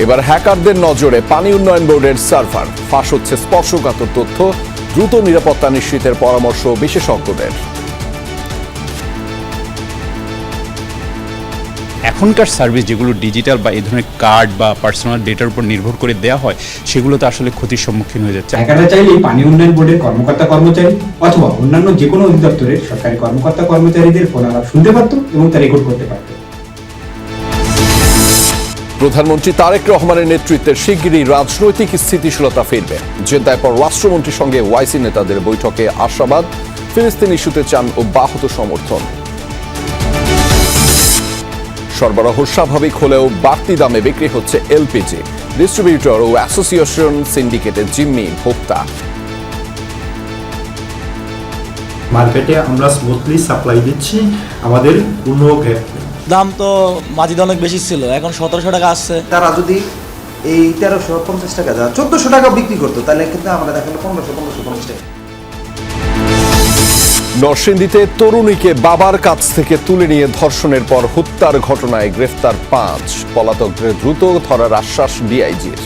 এবার হ্যাকারদের নজরে পানি উন্নয়ন বোর্ডের সার্ভার। ফাঁস হচ্ছে স্পর্শকাতর তথ্য, দ্রুত নিরাপত্তা নিশ্চিতের পরামর্শ বিশেষজ্ঞদের। এখনকার সার্ভিস যেগুলো ডিজিটাল বা এই ধরনের কার্ড বা পার্সোনাল ডেটার উপর নির্ভর করে দেওয়া হয়, সেগুলো তো আসলে ক্ষতির সম্মুখীন হয়ে যাচ্ছে। হ্যাকাররা চাইলে পানি উন্নয়ন বোর্ডের কর্মকর্তা কর্মচারী অথবা অন্যান্য যে কোনো অধিদপ্তরের সরকারি কর্মকর্তা কর্মচারীদের ফোন আলাপ শুনতে পারত এবং তা রেকর্ড করতে পারত। প্রধানমন্ত্রী তারেক রহমানের নেতৃত্বে শিগগিরই রাজনৈতিক স্থিতিশীলতা ফিরবে। জেদ্দায় পররাষ্ট্রমন্ত্রীর সঙ্গে ওয়াইসি নেতাদের বৈঠকে আশাবাদ, ফিলিস্তিন ইস্যুতে চান অব্যাহত সমর্থন। সরবরাহ স্বাভাবিক হলেও বাড়তি দামে বিক্রি হচ্ছে এলপিজি। ডিস্ট্রিবিউটর ও অ্যাসোসিয়েশন সিন্ডিকেটের জিম্মি ভোক্তা। মার্কেটে আমরা স্মুথলি সাপ্লাই দিচ্ছি, আমাদের কোনো গ্যাপ নেই। দাম তো মাঝিতে অনেক বেশি ছিল, এখন 1700 টাকা আসছে। তারা যদি এই 1350 টাকা যা 1400 টাকা বিক্রি করতো, তাহলে কিন্তু আমরা দেখালো 1550 টাকা। নরসিংদীতে তরুণীকে বাবার কাছ থেকে তুলে নিয়ে ধর্ষণের পর হত্যার ঘটনায় গ্রেফতার 5। পলাতকদের দ্রুত ধরার আশ্বাস ডিআইজির।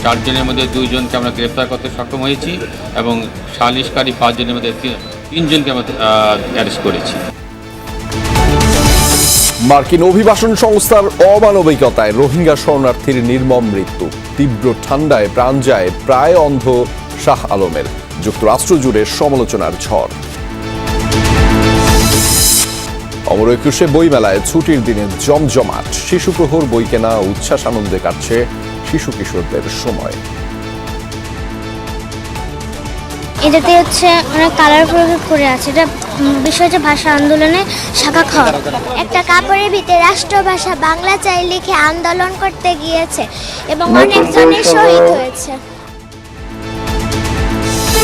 4 জনের মধ্যে 2 জনকে আমরা গ্রেফতার করতে সক্ষম হয়েছি এবং সালিশকারী 5 জনের মধ্যে 3 জনকে আমরা অ্যারেস্ট করেছি। মার্কিন অভিবাসন সংস্থার অমানবিকতায় রোহিঙ্গা শরণার্থীর নির্মম মৃত্যু। তীব্র ঠান্ডায় প্রাণ যায় প্রায় অন্ধ শাহ আলমের। যুক্তরাষ্ট্র জুড়ে সমালোচনার ঝড়। অমর একুশে বইমেলায় ছুটির দিনে জমজমাট। শিশু প্রহর, বই কেনা, উচ্ছ্বাস আনন্দে কাটছে শিশু কিশোরদের সময়। এটাতে হচ্ছে অনেক কালার প্রয়োগ করে আছে। এটা বিষয় হচ্ছে ভাষা আন্দোলনে শাখা খাওয়া। একটা কাপড়ের ভিতরে রাষ্ট্রভাষা বাংলা চাই লিখে আন্দোলন করতে গিয়েছে এবং অনেকজনের শহীদ হয়েছে।